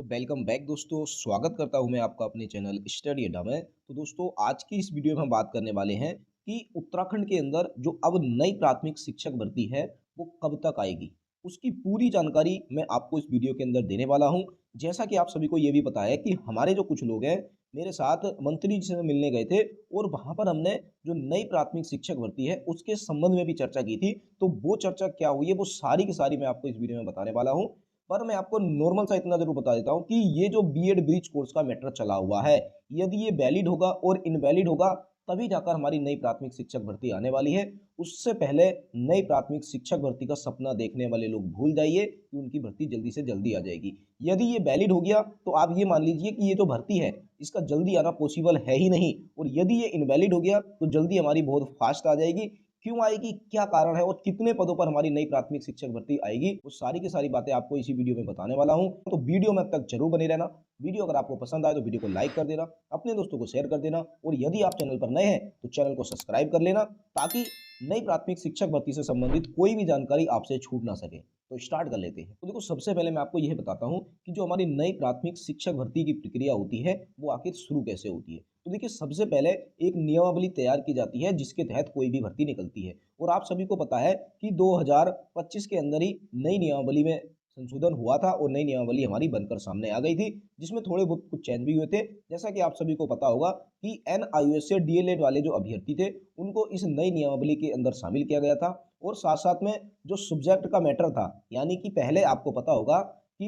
Welcome back दोस्तों, स्वागत करता हूं मैं आपका अपने चैनल स्टडी अड्डा में। तो दोस्तों, आज की इस वीडियो में हम बात करने वाले हैं कि उत्तराखंड के अंदर जो अब नई प्राथमिक शिक्षक भर्ती है वो कब तक आएगी। उसकी पूरी जानकारी मैं आपको इस वीडियो के अंदर देने वाला हूं। जैसा कि आप सभी को ये भी पता है कि हमारे जो कुछ लोग हैं मेरे साथ मंत्री जी से मिलने गए थे और वहां पर हमने जो नई प्राथमिक शिक्षक भर्ती है उसके संबंध में भी चर्चा की थी। तो वो चर्चा क्या हुई है वो सारी की सारी मैं आपको इस वीडियो में बताने वाला हूँ। पर मैं आपको नॉर्मल सा इतना ज़रूर बता देता हूँ कि ये जो बीएड ब्रिज कोर्स का मैटर चला हुआ है, यदि ये वैलिड होगा और इनवैलिड होगा, तभी जाकर हमारी नई प्राथमिक शिक्षक भर्ती आने वाली है। उससे पहले नई प्राथमिक शिक्षक भर्ती का सपना देखने वाले लोग भूल जाइए कि उनकी भर्ती जल्दी से जल्दी आ जाएगी। यदि ये वैलिड हो गया, तो आप ये मान लीजिए कि ये जो भर्ती है, इसका जल्दी आना पॉसिबल है ही नहीं। और यदि ये इनवैलिड हो गया, तो जल्दी हमारी बहुत फास्ट आ जाएगी। क्यों आएगी, क्या कारण है और कितने पदों पर हमारी नई प्राथमिक शिक्षक भर्ती आएगी, वो सारी की सारी बातें आपको इसी वीडियो में बताने वाला हूं। तो वीडियो में अब तक जरूर बने रहना। वीडियो अगर आपको पसंद आए तो वीडियो को लाइक कर देना, अपने दोस्तों को शेयर कर देना और यदि आप चैनल पर नए हैं तो चैनल को सब्सक्राइब कर लेना, ताकि नई प्राथमिक शिक्षक भर्ती से संबंधित कोई भी जानकारी आपसे छूट ना सके। तो स्टार्ट कर लेते हैं। तो देखो, सबसे पहले मैं आपको यह बताता हूं कि जो हमारी नई प्राथमिक शिक्षक भर्ती की प्रक्रिया होती है वो आखिर शुरू कैसे होती है। तो देखिए, सबसे पहले एक नियमावली तैयार की जाती है जिसके तहत कोई भी भर्ती निकलती है। और आप सभी को पता है कि 2025 के अंदर ही नई नियमावली में संशोधन हुआ था और नई नियमावली हमारी बनकर सामने आ गई थी, जिसमें थोड़े बहुत कुछ चेंज भी हुए थे। जैसा कि आप सभी को पता होगा कि एनआईओएस से डीएलएड वाले जो अभ्यर्थी थे उनको इस नई नियमावली के अंदर शामिल किया गया था। और साथ साथ में जो सब्जेक्ट का मैटर था, यानी कि पहले आपको पता होगा कि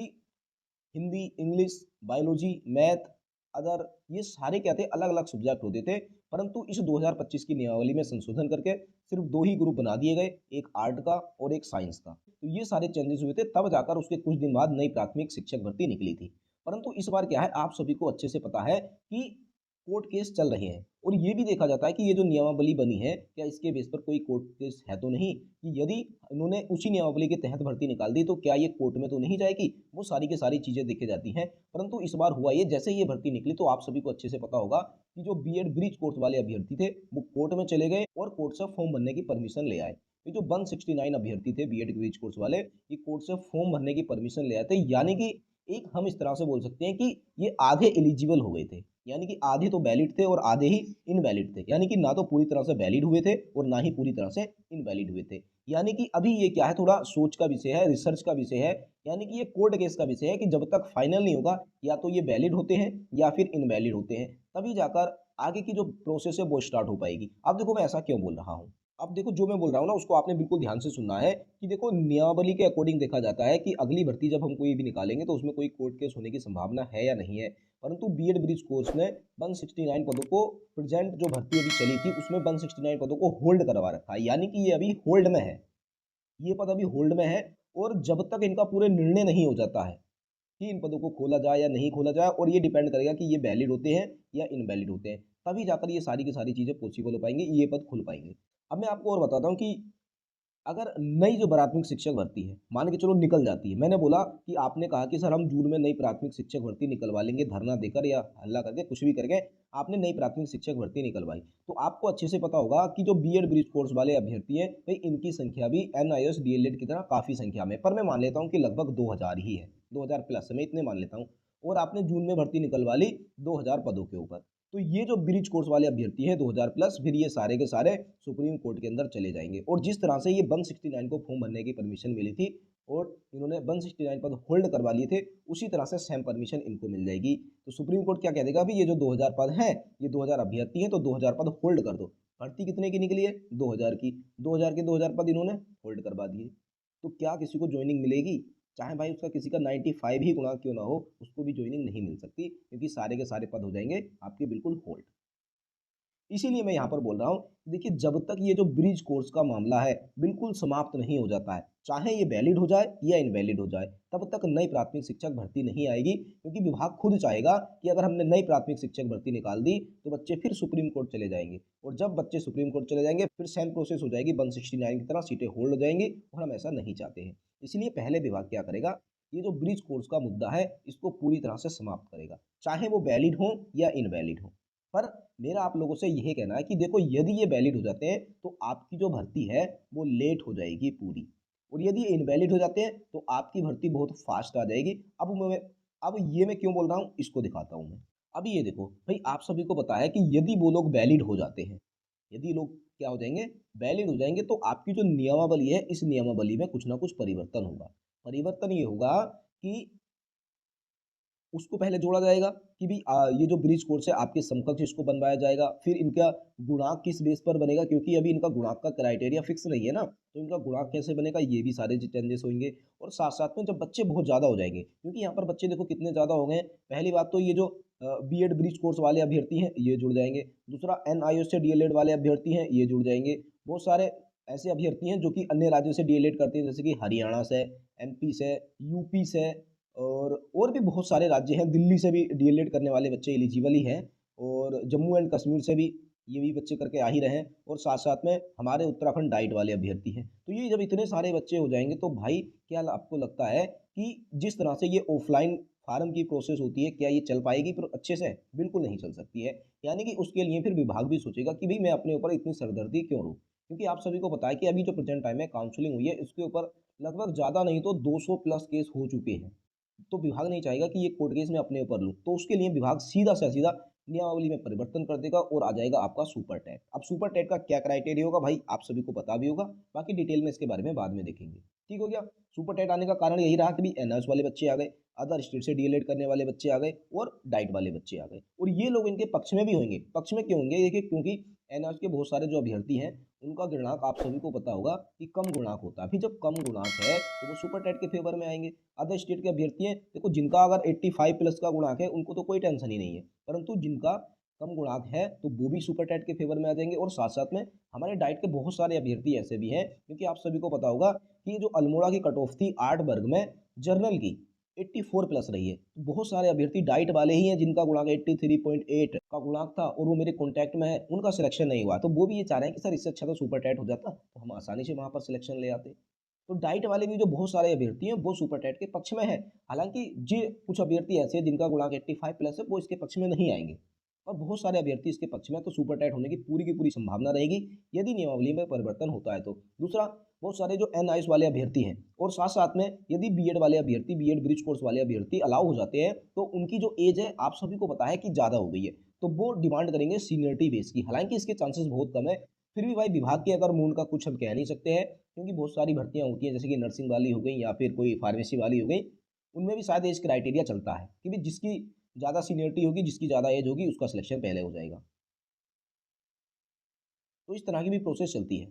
Hindi, English, biology, math, other, ये सारे क्या थे, अलग-अलग सब्जेक्ट होते थे। परंतु इस 2025 की नियमावली में संशोधन करके सिर्फ 2 ही ग्रुप बना दिए गए, एक आर्ट का और एक साइंस का। तो ये सारे चेंजेस हुए थे, तब जाकर उसके कुछ दिन बाद नई प्राथमिक शिक्षक भर्ती निकली थी। परंतु इस बार क्या है, आप सभी को अच्छे से पता है कि कोर्ट केस चल रहे हैं और ये भी देखा जाता है कि ये जो नियमावली बनी है, क्या इसके बेस पर कोई कोर्ट केस है तो नहीं, कि यदि इन्होंने उसी नियमावली के तहत भर्ती निकाल दी तो क्या ये कोर्ट में तो नहीं जाएगी। वो सारी की सारी चीज़ें देखी जाती हैं। परंतु इस बार हुआ ये, जैसे ये भर्ती निकली तो आप सभी को अच्छे से पता होगा कि जो बीएड ब्रिज कोर्स वाले अभ्यर्थी थे वो कोर्ट में चले गए और कोर्ट से फॉर्म भरने की परमिशन ले आए। ये जो 169 अभ्यर्थी थे बीएड ब्रिज कोर्स वाले, ये कोर्ट से फॉर्म भरने की परमिशन ले आए थे। यानी कि एक हम इस तरह से बोल सकते हैं कि ये आधे एलिजिबल हो गए थे। यानी कि आधे तो वैलिड थे और आधे ही इनवैलिड थे। यानी कि ना तो पूरी तरह से वैलिड हुए थे और ना ही पूरी तरह से इनवैलिड हुए थे। यानी कि अभी ये क्या है, थोड़ा सोच का विषय है, रिसर्च का विषय है। यानी कि ये कोर्ट केस का विषय है कि जब तक फाइनल नहीं होगा, या तो ये वैलिड होते हैं या फिर इनवैलिड होते हैं, तभी जाकर आगे की जो प्रोसेस है वो स्टार्ट हो पाएगी। अब देखो, मैं ऐसा क्यों बोल रहा हूँ। अब देखो, जो मैं बोल रहा हूँ ना उसको आपने बिल्कुल ध्यान से सुनना है कि देखो, नियमावली के अकॉर्डिंग देखा जाता है कि अगली भर्ती जब हम कोई भी निकालेंगे तो उसमें कोई कोर्ट केस होने की संभावना है या नहीं है। परंतु बीएड ब्रिज कोर्स ने 169 पदों को, प्रेजेंट जो भर्ती अभी चली थी उसमें 169 पदों को होल्ड करवा रखा है। यानी कि ये अभी होल्ड में है, ये पद अभी होल्ड में है। और जब तक इनका पूरे निर्णय नहीं हो जाता है कि इन पदों को खोला जाए या नहीं खोला जाए, और ये डिपेंड करेगा कि ये वैलिड होते हैं या इनवैलिड होते हैं, तभी जाकर ये सारी की सारी चीज़ें पॉसिबल हो पाएंगी, ये पद खुल पाएंगे। अब मैं आपको और बताता हूँ कि अगर नई जो प्राथमिक शिक्षक भर्ती है, मान के चलो निकल जाती है, मैंने बोला कि आपने कहा कि सर हम जून में नई प्राथमिक शिक्षक भर्ती निकलवा लेंगे, धरना देकर या हल्ला करके कुछ भी करके आपने नई प्राथमिक शिक्षक भर्ती निकलवाई। तो आपको अच्छे से पता होगा कि जो बीएड ब्रिज कोर्स वाले अभ्यर्थी हैं भाई, इनकी संख्या भी एनआईएस डीएलएड की तरह काफ़ी संख्या में, पर मैं मान लेता हूँ कि लगभग 2000 ही है, 2000 प्लस, मैं इतने मान लेता हूँ। और आपने जून में भर्ती निकलवा ली 2000 पदों के ऊपर। तो ये जो ब्रिज कोर्स वाले अभ्यर्थी हैं 2000 प्लस, फिर ये सारे के सारे सुप्रीम कोर्ट के अंदर चले जाएंगे। और जिस तरह से ये 169 को फॉर्म भरने की परमिशन मिली थी और इन्होंने 169 पद होल्ड करवा लिए थे, उसी तरह से सेम परमिशन इनको मिल जाएगी। तो सुप्रीम कोर्ट क्या कह देगा, अभी ये जो 2000 पद हैं, ये 2000 अभ्यर्थी हैं, तो 2000 पद होल्ड कर दो। भर्ती कितने की निकली है, 2000 की, 2000 के 2000 पद इन्होंने होल्ड करवा दिए। तो क्या किसी को ज्वाइनिंग मिलेगी, चाहे भाई उसका किसी का 95 ही गुना क्यों ना हो, उसको भी ज्वाइनिंग नहीं मिल सकती, क्योंकि सारे के सारे पद हो जाएंगे आपके बिल्कुल होल्ड। इसीलिए मैं यहाँ पर बोल रहा हूँ, देखिए, जब तक ये जो ब्रिज कोर्स का मामला है बिल्कुल समाप्त नहीं हो जाता है, चाहे ये वैलिड हो जाए या इनवैलिड हो जाए, तब तक नई प्राथमिक शिक्षक भर्ती नहीं आएगी। क्योंकि विभाग खुद चाहेगा कि अगर हमने नई प्राथमिक शिक्षक भर्ती निकाल दी तो बच्चे फिर सुप्रीम कोर्ट चले जाएंगे, और जब बच्चे सुप्रीम कोर्ट चले जाएंगे फिर सेम प्रोसेस हो जाएगी, 169 की तरह सीटें होल्ड हो जाएंगी, और हम ऐसा नहीं चाहते हैं। इसलिए पहले विभाग क्या करेगा, ये जो ब्रिज कोर्स का मुद्दा है इसको पूरी तरह से समाप्त करेगा, चाहे वो वैलिड हो या इनवैलिड हो। पर मेरा आप लोगों से यही कहना है कि देखो, यदि ये वैलिड हो जाते हैं तो आपकी जो भर्ती है वो लेट हो जाएगी पूरी, और यदि ये इनवैलिड हो जाते हैं तो आपकी भर्ती बहुत फास्ट आ जाएगी। अब मैं अब ये मैं क्यों बोल रहा हूँ, इसको दिखाता हूँ मैं। अभी ये देखो, भई आप सभी को पता है कि यदि वो लोग वैलिड हो जाते हैं, यदि लोग क्या हो जाएँगे, वैलिड हो जाएँगे, तो आपकी जो नियमावली है, इस नियमावली में कुछ न कुछ परिवर्तन होगा। परिवर्तन ये होगा कि उसको पहले जोड़ा जाएगा कि भई ये जो ब्रिज कोर्स है आपके समकक्ष इसको बनवाया जाएगा। फिर इनका गुणांक किस बेस पर बनेगा, क्योंकि अभी इनका गुणांक का क्राइटेरिया फिक्स नहीं है ना, तो इनका गुणांक कैसे बनेगा, ये भी सारे चेंजेस होंगे। और साथ-साथ में जब बच्चे बहुत ज़्यादा हो जाएँगे, क्योंकि यहाँ पर बच्चे देखो कितने ज़्यादा हो गए हैं। पहली बात तो ये जो बीएड ब्रिज कोर्स वाले अभ्यर्थी हैं, ये जुड़ जाएँगे। दूसरा एनआईओएस से डीएलएड वाले अभ्यर्थी हैं, ये जुड़ जाएँगे। बहुत सारे ऐसे अभ्यर्थी हैं जो कि अन्य राज्यों से डीएलएड करते हैं, जैसे कि हरियाणा से, एमपी से, यूपी से, और भी बहुत सारे राज्य हैं, दिल्ली से भी डीएलएड करने वाले बच्चे एलिजिबल ही हैं, और जम्मू एंड कश्मीर से भी ये भी बच्चे करके आ ही रहे हैं, और साथ-साथ में हमारे उत्तराखंड डाइट वाले अभ्यर्थी हैं। तो ये जब इतने सारे बच्चे हो जाएँगे तो भाई क्या ल आपको लगता है कि जिस तरह से ये ऑफ़लाइन फ़ॉर्म की प्रोसेस होती है, क्या ये चल पाएगी फिर अच्छे से? बिल्कुल नहीं चल सकती है। यानी कि उसके लिए फिर विभाग भी सोचेगा कि भई मैं अपने ऊपर इतनी सरदर्दी क्यों लूँ? क्योंकि आप सभी को पता है कि अभी जो प्रेज़ेंट टाइम में काउंसलिंग हुई है, इसके ऊपर लगभग ज़्यादा नहीं तो 200 प्लस केस हो चुके हैं। तो विभाग नहीं चाहेगा कि ये कोर्ट केस मैं अपने ऊपर लूँ। तो उसके लिए विभाग सीधा से सीधा नियमावली में परिवर्तन कर देगा और आ जाएगा आपका सुपर टेट। अब सुपर टेट का क्या क्राइटेरिया होगा भाई आप सभी को पता भी होगा। बाकी डिटेल में इसके बारे में बाद में देखेंगे। ठीक हो गया? सुपर टेट आने का कारण यही रहा कि भई एनआरएस वाले बच्चे आ गए, अदर स्टेट से डीएलएड करने वाले बच्चे आ गए और डाइट वाले बच्चे आ गए। और ये लोग इनके पक्ष में भी होंगे। पक्ष में क्यों होंगे? देखिए क्योंकि एनआरएस के बहुत सारे जो अभ्यर्थी हैं, उनका गुणांक आप सभी को पता होगा कि कम गुणांक होता है। अभी जब कम गुणांक है, तो वो सुपर टेट के फेवर में आएँगे। अदर स्टेट के अभ्यर्थी हैं, देखो जिनका अगर 85 प्लस का गुणांक है, उनको तो कोई टेंशन ही नहीं है। परंतु जिनका कम गुणांक है, तो वो भी सुपर टेट के फेवर में आ जाएँगे और साथ-साथ में हमारे डाइट के बहुत सारे अभ्यर्थी ऐसे भी हैं, क्योंकि आप सभी को पता होगा कि ये जो अल्मोड़ा की कट ऑफ थी 8 वर्ग में जनरल की 84 प्लस रही है। तो बहुत सारे अभ्यर्थी डाइट वाले ही हैं जिनका गुणांक 83.8 का गुणांक था और वो मेरे कॉन्टैक्ट में है, उनका सिलेक्शन नहीं हुआ। तो वो भी ये चाह रहे हैं कि सर इससे अच्छा तो सुपर टेट हो जाता, तो हम आसानी से वहाँ पर सिलेक्शन ले आते। तो डाइट वाले भी जो बहुत सारे अभ्यर्थी हैं, वो सुपर टेट के पक्ष में हैं। हालाँकि जे कुछ अभ्यर्थी ऐसे हैं जिनका गुणांक 85 प्लस है, वो इसके पक्ष में नहीं आएँगे। और बहुत सारे अभ्यर्थी इसके पक्ष में हैं, तो सुपर टाइट होने की पूरी संभावना रहेगी, यदि नियमावली में परिवर्तन होता है तो। दूसरा, बहुत सारे जो एनआईएस वाले अभ्यर्थी हैं और साथ-साथ में यदि बीएड वाले अभ्यर्थी, बीएड ब्रिज कोर्स वाले अभ्यर्थी अलाउ हो जाते हैं, तो उनकी जो एज है, आप सभी को पता है कि ज़्यादा हो गई है। तो वो डिमांड करेंगे सीनियरिटी बेस की। हालाँकि इसके चांसेस बहुत कम है, फिर भी भाई विभाग के अगर मूड का कुछ हम कह नहीं सकते हैं, क्योंकि बहुत सारी भर्तियाँ होती हैं, जैसे कि नर्सिंग वाली हो गई या फिर कोई फार्मेसी वाली हो गई, उनमें भी शायद एज क्राइटेरिया चलता है कि भई जिसकी ज़्यादा सीनियरिटी होगी, जिसकी ज़्यादा एज होगी, उसका सिलेक्शन पहले हो जाएगा। तो इस तरह की भी प्रोसेस चलती है।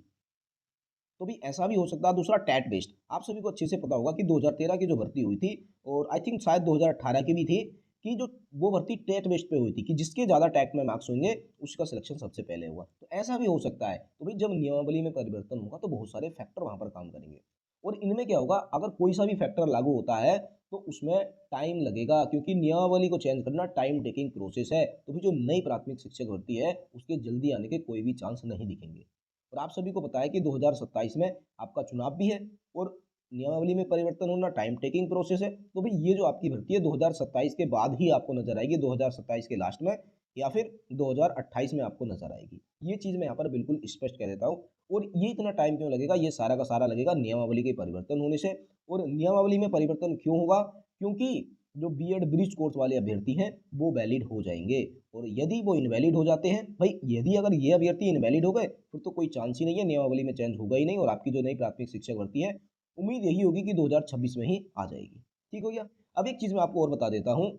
तो भी ऐसा भी हो सकता है। दूसरा टैट बेस्ड, आप सभी को अच्छे से पता होगा कि 2013 की जो भर्ती हुई थी और आई थिंक शायद 2018 की भी थी, कि जो वो भर्ती टेट बेस्ड पे हुई थी कि जिसके ज़्यादा टैट में मार्क्स होंगे, उसका सिलेक्शन सबसे पहले हुआ। तो ऐसा भी हो सकता है। तो भाई जब नियमावली में परिवर्तन होगा तो बहुत सारे फैक्टर वहाँ पर काम करेंगे। और इनमें क्या होगा, अगर कोई सा भी फैक्टर लागू होता है, तो उसमें टाइम लगेगा, क्योंकि नियमावली को चेंज करना टाइम टेकिंग प्रोसेस है। तो भी जो नई प्राथमिक शिक्षक भर्ती है, उसके जल्दी आने के कोई भी चांस नहीं दिखेंगे। और आप सभी को पता है कि 2027 में आपका चुनाव भी है और नियमावली में परिवर्तन होना टाइम टेकिंग प्रोसेस है। तो भाई ये जो आपकी भर्ती है 2027 के बाद ही आपको नज़र आएगी, 2027 के लास्ट में या फिर 2028 में आपको नज़र आएगी। ये चीज़ मैं यहाँ पर बिल्कुल स्पष्ट कह देता हूँ। और ये इतना टाइम क्यों लगेगा, ये सारा का सारा लगेगा नियमावली के परिवर्तन होने से। और नियमावली में परिवर्तन क्यों होगा? क्योंकि जो बीएड ब्रिज कोर्स वाले अभ्यर्थी हैं, वो वैलिड हो जाएँगे। और यदि वो इनवैलिड हो जाते हैं, भाई यदि अगर ये अभ्यर्थी इनवैलिड हो गए, फिर तो कोई चांस ही नहीं है, नियमावली में चेंज होगा ही नहीं और आपकी जो नई प्राथमिक शिक्षक भर्ती है, उम्मीद यही होगी कि 2026 में ही आ जाएगी। ठीक हो गया? अब एक चीज़ मैं आपको और बता देता हूँ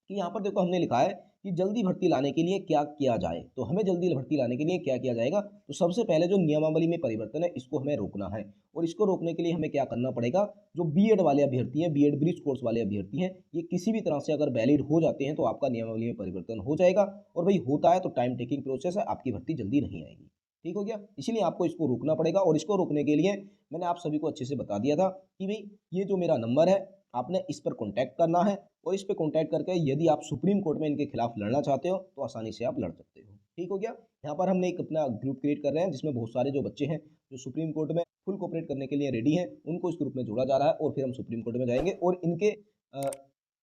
कि यहाँ पर देखो हमने लिखा है कि जल्दी भर्ती लाने के लिए क्या किया जाए। तो हमें जल्दी भर्ती लाने के लिए क्या किया जाएगा? तो सबसे पहले जो नियमावली में परिवर्तन है, इसको हमें रोकना है। और इसको रोकने के लिए हमें क्या करना पड़ेगा? जो बीएड वाले अभ्यर्थी हैं, बीएड ब्रिज कोर्स वाले अभ्यर्थी हैं, ये किसी भी तरह से अगर वैलिड हो जाते हैं, तो आपका नियमावली में परिवर्तन हो जाएगा। और भाई होता है तो टाइम टेकिंग प्रोसेस है, आपकी भर्ती जल्दी नहीं आएगी। ठीक हो गया? इसीलिए आपको इसको रोकना पड़ेगा और इसको रोकने के लिए मैंने आप सभी को अच्छे से बता दिया था कि भई ये जो मेरा नंबर है, आपने इस पर कॉन्टैक्ट करना है और इस पे कॉन्टैक्ट करके यदि आप सुप्रीम कोर्ट में इनके खिलाफ लड़ना चाहते हो, तो आसानी से आप लड़ सकते हो। ठीक हो गया? यहाँ पर हमने एक अपना ग्रुप क्रिएट कर रहे हैं, जिसमें बहुत सारे जो बच्चे हैं, जो सुप्रीम कोर्ट में फुल कोऑपरेट करने के लिए रेडी हैं, उनको इस ग्रुप में जोड़ा जा रहा है और फिर हम सुप्रीम कोर्ट में जाएँगे और इनके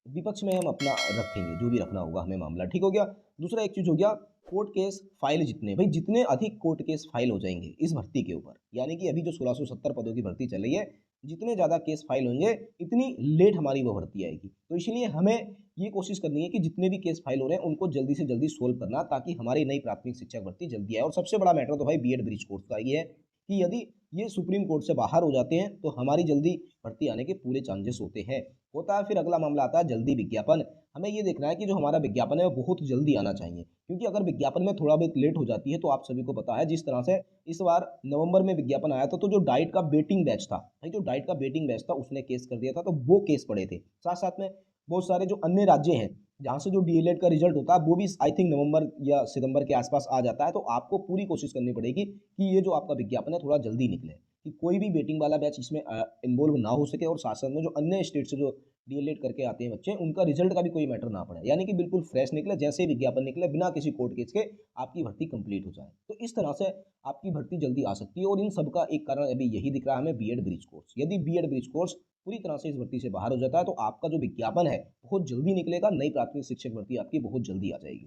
विपक्ष में हम अपना रखेंगे, जो भी रखना होगा हमें मामला। ठीक हो गया? दूसरा एक चीज़ हो गया, कोर्ट केस फाइल जितने, भई जितने अधिक कोर्ट केस फाइल हो जाएँगे इस भर्ती के ऊपर, यानी कि अभी जो 1670 पदों की भर्ती चल रही है, जितने ज़्यादा केस फाइल होंगे, इतनी लेट हमारी वो भर्ती आएगी। तो इसलिए हमें ये कोशिश करनी है कि जितने भी केस फाइल हो रहे हैं, उनको जल्दी से जल्दी सोल्व करना, ताकि हमारी नई प्राथमिक शिक्षक भर्ती जल्दी आए। और सबसे बड़ा मैटर तो भाई बीएड ब्रिज कोर्स का ये है कि यदि ये सुप्रीम कोर्ट से बाहर हो जाते हैं, तो हमारी जल्दी भर्ती आने के पूरे चांसेस होते हैं। होता है फिर अगला मामला आता है जल्दी विज्ञापन। हमें ये देखना है कि जो हमारा विज्ञापन है वो बहुत जल्दी आना चाहिए, क्योंकि अगर विज्ञापन में थोड़ा बहुत लेट हो जाती है, तो आप सभी को पता है जिस तरह से इस बार नवंबर में विज्ञापन आया था, तो जो डाइट का बेटिंग बैच था भाई, जो डाइट का बेटिंग बैच था उसने केस कर दिया था, तो वो केस पड़े थे। साथ साथ में बहुत सारे जो अन्य राज्य हैं जहाँ से जो डीएलएड का रिजल्ट होता है, वो भी आई थिंक नवंबर या सितंबर के आसपास आ जाता है। तो आपको पूरी कोशिश करनी पड़ेगी कि ये जो आपका विज्ञापन है थोड़ा जल्दी निकले, कि कोई भी बेटिंग वाला बैच इसमें इन्वॉल्व ना हो सके, और साथ साथ में जो अन्य स्टेट से जो डीएलएड करके आते हैं बच्चे, उनका रिजल्ट का भी कोई मैटर ना पड़े, यानी कि बिल्कुल फ्रेश निकले, जैसे ही विज्ञापन निकले बिना किसी कोर्ट केस के आपकी भर्ती कंप्लीट हो जाए। तो इस तरह से आपकी भर्ती जल्दी आ सकती है, और इन सब का एक कारण अभी यही दिख रहा है हमें, बीएड ब्रिज कोर्स। यदि बीएड ब्रिज कोर्स पूरी तरह से इस भर्ती से बाहर हो जाता है, तो आपका जो विज्ञापन है बहुत जल्दी निकलेगा, नई प्राथमिक शिक्षक भर्ती आपकी बहुत जल्दी आ जाएगी।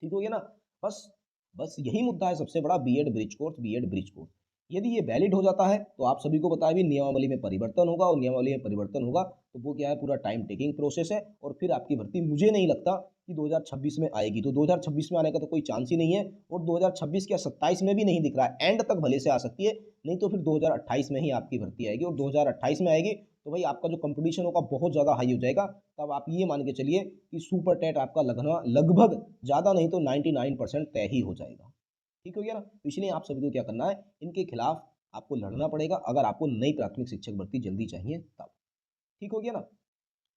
ठीक हो गया ना? बस बस यही मुद्दा है सबसे बड़ा, BEd bridge course, BEd bridge course. यदि ये वैलिड हो जाता है, तो आप सभी को पता है भी नियमावली में परिवर्तन होगा, और नियमावली में परिवर्तन होगा तो वो क्या है, पूरा टाइम टेकिंग प्रोसेस है, और फिर आपकी भर्ती मुझे नहीं लगता कि 2026 में आएगी। तो 2026 में आने का तो कोई चांस ही नहीं है, और 2026 क्या 27 में भी नहीं दिख रहा है, एंड तक भले से आ सकती है, नहीं तो फिर 2028 में ही आपकी भर्ती आएगी। और 2028 में आएगी तो भाई आपका जो कंपटीशन होगा बहुत ज़्यादा हाई हो जाएगा। तब आप ये मान के चलिए कि सुपर टेट आपका लगना लगभग ज़्यादा नहीं तो 99% तय ही हो जाएगा। ठीक हो गया ना? तो इसलिए आप सभी को क्या करना है, इनके खिलाफ आपको लड़ना पड़ेगा, अगर आपको नई प्राथमिक शिक्षक भर्ती जल्दी चाहिए तब। ठीक हो गया ना?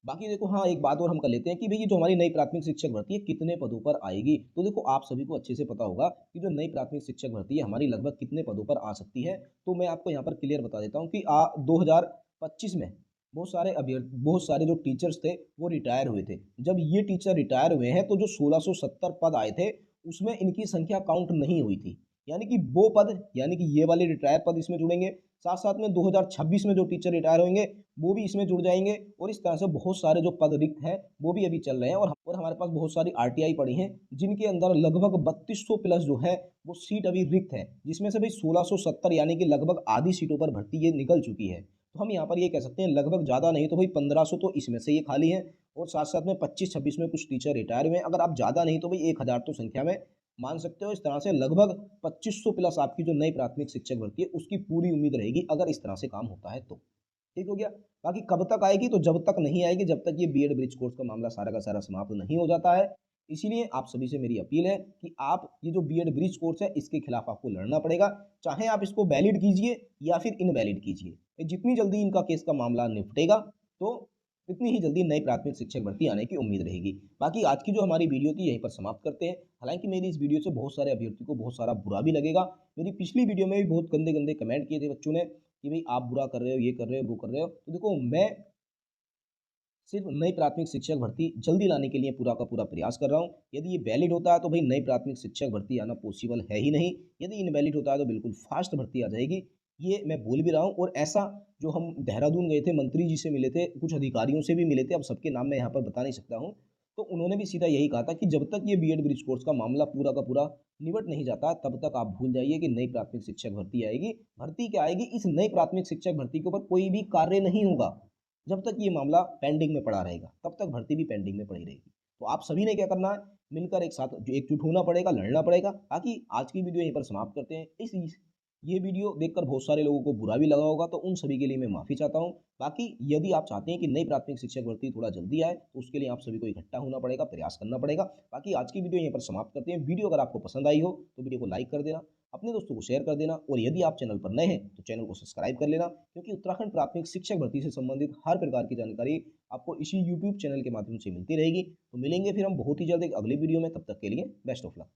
बाकी देखो, हाँ, एक बात और हम कर लेते हैं कि भई ये जो हमारी नई प्राथमिक शिक्षक भर्ती है कितने पदों पर आएगी? तो देखो, आप सभी को अच्छे से पता होगा कि जो नई प्राथमिक शिक्षक भर्ती है हमारी लगभग कितने पदों पर आ सकती है। तो मैं आपको यहाँ पर क्लियर बता देता हूँ कि 2025 में बहुत सारे जो टीचर्स थे वो रिटायर हुए थे। जब ये टीचर रिटायर हुए हैं, तो जो 1670 पद आए थे उसमें इनकी संख्या काउंट नहीं हुई थी। यानी कि वो पद, यानी कि ये वाले रिटायर पद इसमें जुड़ेंगे। साथ-साथ में 2026 में जो टीचर रिटायर होंगे वो भी इसमें जुड़ जाएँगे, और इस तरह से बहुत सारे जो पद रिक्त हैं, वो भी अभी चल रहे हैं, और हमारे पास बहुत सारी आरटीआई पड़ी हैं, जिनके अंदर लगभग 3200 प्लस जो है, वो सीट अभी रिक्त है, जिसमें से भाई 1670 यानी कि लगभग आधी सीटों पर भर्ती ये निकल चुकी है। तो हम यहाँ पर ये कह सकते हैं लगभग ज़्यादा नहीं तो भाई 1500 तो इसमें से ये खाली हैं, और साथ-साथ में 25-26 में कुछ टीचर रिटायर हुए हैं। अगर आप ज़्यादा नहीं तो भाई 1000 तो संख्या में मान सकते हो। इस तरह से लगभग 2500 प्लस आपकी जो नई प्राथमिक शिक्षक भर्ती है, उसकी पूरी उम्मीद रहेगी, अगर इस तरह से काम होता है तो। ठीक हो गया? बाकी कब तक आएगी, तो जब तक नहीं आएगी, जब तक ये बीएड ब्रिज कोर्स का मामला सारा का सारा समाप्त नहीं हो जाता है। इसीलिए आप सभी से मेरी अपील है कि आप ये जो बीएड ब्रिज कोर्स है, इसके खिलाफ आपको लड़ना पड़ेगा। चाहे आप इसको वैलिड कीजिए या फिर इनवैलिड कीजिए। जितनी जल्दी इनका केस का मामला निपटेगा, तो इतनी ही जल्दी नई प्राथमिक शिक्षक भर्ती आने की उम्मीद रहेगी। बाकी आज की जो हमारी वीडियो थी यहीं पर समाप्त करते हैं। हालाँकि मेरी इस वीडियो से बहुत सारे अभ्यर्थी को बहुत सारा बुरा भी लगेगा। मेरी पिछली वीडियो में भी बहुत गंदे-गंदे कमेंट किए थे बच्चों ने कि भई आप बुरा कर रहे हो, ये कर रहे हो, वो कर रहे हो। तो देखो, मैं सिर्फ नई प्राथमिक शिक्षक भर्ती जल्दी लाने के लिए पूरा का पूरा प्रयास कर रहा हूँ। यदि ये वैलिड होता है तो भाई नई प्राथमिक शिक्षक भर्ती आना पॉसिबल है ही नहीं। यदि इनवैलिड होता है तो बिल्कुल फास्ट भर्ती आ जाएगी। ये मैं बोल भी रहा हूँ, और ऐसा जो हम देहरादून गए थे, मंत्री जी से मिले थे, कुछ अधिकारियों से भी मिले थे, अब सबके नाम मैं यहाँ पर बता नहीं सकता हूँ। तो उन्होंने भी सीधा यही कहा था कि जब तक ये बीएड ब्रिज कोर्स का मामला पूरा का पूरा निबट नहीं जाता, तब तक आप भूल जाइए कि नई प्राथमिक शिक्षक भर्ती आएगी। भर्ती क्या आएगी, इस नई प्राथमिक शिक्षक भर्ती के ऊपर कोई भी कार्य नहीं होगा। जब तक ये मामला पेंडिंग में पड़ा रहेगा, तब तक भर्ती भी पेंडिंग में पड़ी रहेगी। तो आप सभी ने क्या करना है, मिलकर एक साथ जो एकजुट होना पड़ेगा, लड़ना पड़ेगा। बाकी आज की वीडियो यहीं पर समाप्त करते हैं। ये वीडियो देखकर बहुत सारे लोगों को बुरा भी लगा होगा, तो उन सभी के लिए मैं माफ़ी चाहता हूँ। बाकी यदि आप चाहते हैं कि नई प्राथमिक शिक्षक भर्ती थोड़ा जल्दी आए, तो उसके लिए आप सभी को इकट्ठा होना पड़ेगा, प्रयास करना पड़ेगा। बाकी आज की वीडियो यहीं पर समाप्त करते हैं। वीडियो अगर आपको पसंद आई हो, तो वीडियो को लाइक कर देना, अपने दोस्तों को शेयर कर देना, और यदि आप चैनल पर नए हैं, तो चैनल को सब्सक्राइब कर लेना, क्योंकि उत्तराखंड प्राथमिक शिक्षक भर्ती से संबंधित हर प्रकार की जानकारी आपको इसी यूट्यूब चैनल के माध्यम से मिलती रहेगी। तो मिलेंगे फिर हम बहुत ही जल्द एक अगली वीडियो में, तब तक के लिए बेस्ट ऑफ लक।